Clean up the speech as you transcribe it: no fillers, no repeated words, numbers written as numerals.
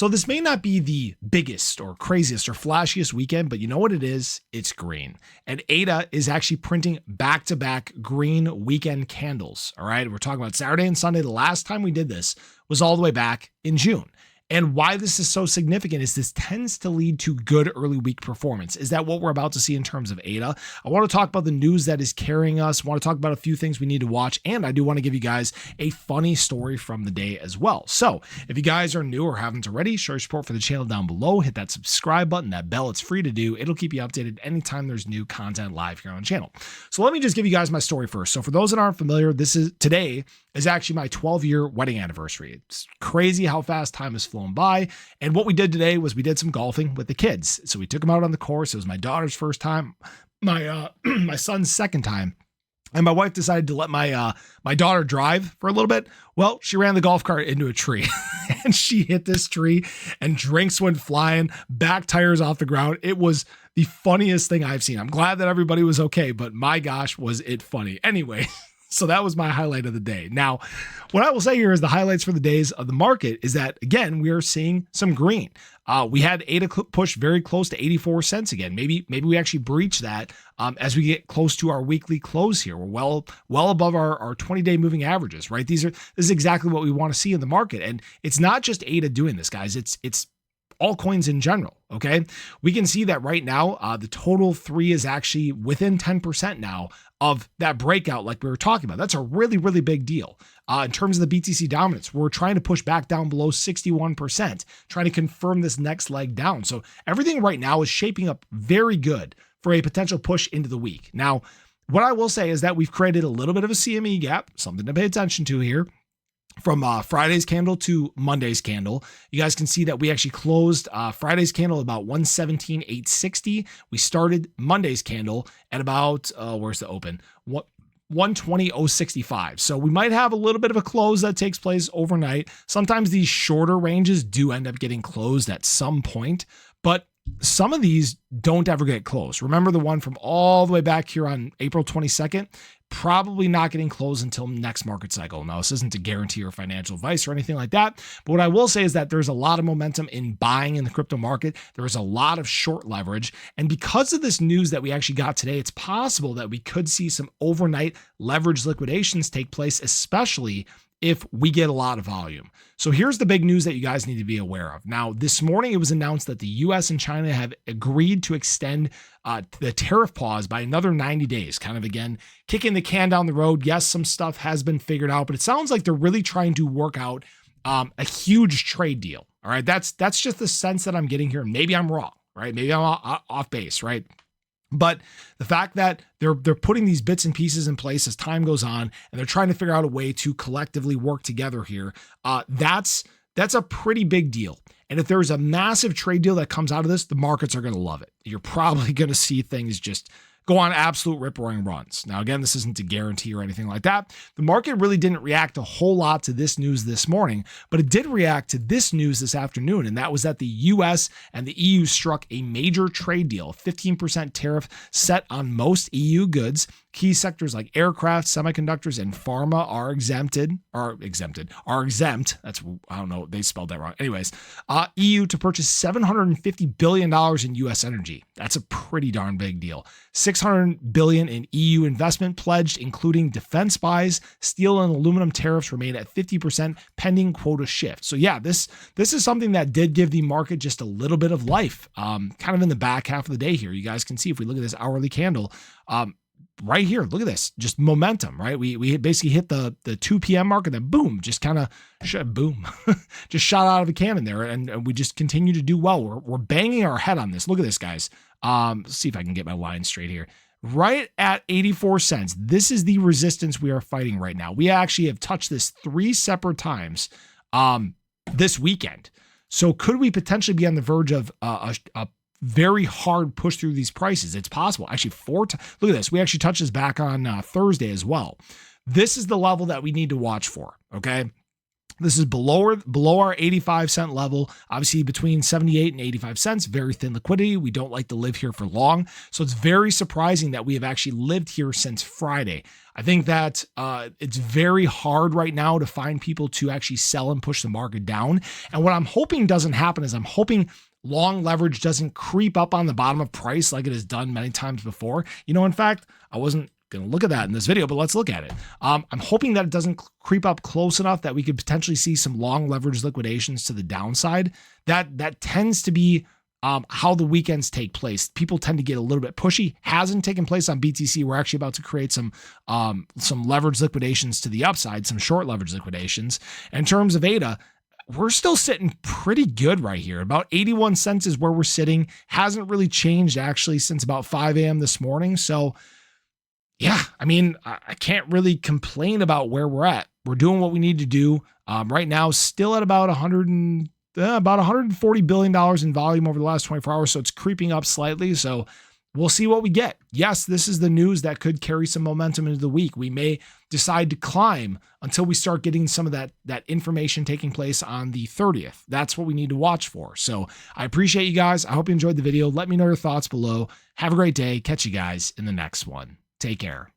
So this may not be the biggest or craziest or flashiest weekend, but you know what it is? It's green. And ADA is actually printing back-to-back green weekend candles. All right, we're talking about Saturday and Sunday. The last time we did this was all the way back in June. And why this is so significant is this tends to lead to good early week performance. Is that what we're about to see in terms of ADA? I want to talk about the news that is carrying us. I want to talk about a few things we need to watch. And I do want to give you guys a funny story from the day as well. So if you guys are new or haven't already, show your support for the channel down below. Hit that subscribe button, that bell. It's free to do. It'll keep you updated anytime there's new content live here on the channel. So let me just give you guys my story first. So for those that aren't familiar, today is actually my 12-year wedding anniversary. It's crazy how fast time has flown by. And what we did today was we did some golfing with the kids. So we took them out on the course. It was my daughter's first time, my my son's second time. And my wife decided to let my daughter drive for a little bit. Well, she ran the golf cart into a tree and she hit this tree and drinks went flying, back tires off the ground. It was the funniest thing I've seen. I'm glad that everybody was okay, but my gosh, was it funny. Anyway, so that was my highlight of the day. Now, what I will say here is the highlights for the days of the market is that, again, we are seeing some green. We had ADA push very close to 84 cents again. Maybe we actually breach that as we get close to our weekly close here. We're well above our 20-day moving averages, right? This is exactly what we want to see in the market. And it's not just ADA doing this, guys. It's all coins in general, okay? We can see that right now, the total 3 is actually within 10% now of that breakout like we were talking about. That's a really, really big deal. In terms of the BTC dominance, we're trying to push back down below 61%, trying to confirm this next leg down. So everything right now is shaping up very good for a potential push into the week. Now, what I will say is that we've created a little bit of a CME gap, something to pay attention to here. From Friday's candle to Monday's candle, you guys can see that we actually closed Friday's candle about 117,860. We started Monday's candle at about, where's the open? 120,065. So we might have a little bit of a close that takes place overnight. Sometimes these shorter ranges do end up getting closed at some point, but some of these don't ever get closed. Remember the one from all the way back here on April 22nd? Probably not getting closed until next market cycle. Now, this isn't to guarantee or financial advice or anything like that. But what I will say is that there's a lot of momentum in buying in the crypto market. There is a lot of short leverage. And because of this news that we actually got today, it's possible that we could see some overnight leverage liquidations take place, especially if we get a lot of volume. So here's the big news that you guys need to be aware of. Now, this morning it was announced that the US and China have agreed to extend the tariff pause by another 90 days, kind of again, kicking the can down the road. Yes, some stuff has been figured out, but it sounds like they're really trying to work out a huge trade deal. All right, that's just the sense that I'm getting here. Maybe I'm wrong, right? Maybe I'm off base, right? But the fact that they're putting these bits and pieces in place as time goes on, and they're trying to figure out a way to collectively work together here, that's a pretty big deal. And if there's a massive trade deal that comes out of this, the markets are going to love it. You're probably going to see things just go on absolute rip-roaring runs. Now, again, this isn't a guarantee or anything like that. The market really didn't react a whole lot to this news this morning, but it did react to this news this afternoon, and that was that the US and the EU struck a major trade deal, 15% tariff set on most EU goods. Key sectors like aircraft, semiconductors, and pharma are exempt. That's, I don't know, they spelled that wrong. Anyways, EU to purchase $750 billion in US energy. That's a pretty darn big deal. $600 billion in EU investment pledged, including defense buys. Steel and aluminum tariffs remain at 50% pending quota shift. So yeah, this is something that did give the market just a little bit of life, kind of in the back half of the day here. You guys can see if we look at this hourly candle, right here, look at this, just momentum, right? We basically hit the 2 p.m. mark and then boom, just kind of just shot out of a cannon there, and we just continue to do well. We're banging our head on this. Look at this, guys. Let's see if I can get my line straight here. Right at 84 cents. This is the resistance we are fighting right now. We actually have touched this 3 separate times this weekend. So could we potentially be on the verge of a very hard push through these prices? It's possible. Actually, 4 times. Look at this. We actually touched this back on Thursday as well. This is the level that we need to watch for, okay? This is below our 85-cent level, obviously between 78 and 85 cents, very thin liquidity. We don't like to live here for long. So it's very surprising that we have actually lived here since Friday. I think that it's very hard right now to find people to actually sell and push the market down. And what I'm hoping doesn't happen is I'm hoping long leverage doesn't creep up on the bottom of price like it has done many times before. In fact, I wasn't going to look at that in this video, but let's look at it. I'm hoping that it doesn't creep up close enough that we could potentially see some long leverage liquidations to the downside. That tends to be how the weekends take place. People tend to get a little bit pushy. Hasn't taken place on BTC. We're actually about to create some leverage liquidations to the upside, some short leverage liquidations. In terms of ADA, we're still sitting pretty good right here. About 81 cents is where we're sitting. Hasn't really changed actually since about 5 a.m. this morning. So yeah, I mean, I can't really complain about where we're at. We're doing what we need to do. Right now, still at about $140 billion in volume over the last 24 hours. So it's creeping up slightly. So we'll see what we get. Yes, this is the news that could carry some momentum into the week. We may decide to climb until we start getting some of that information taking place on the 30th. That's what we need to watch for. So I appreciate you guys. I hope you enjoyed the video. Let me know your thoughts below. Have a great day. Catch you guys in the next one. Take care.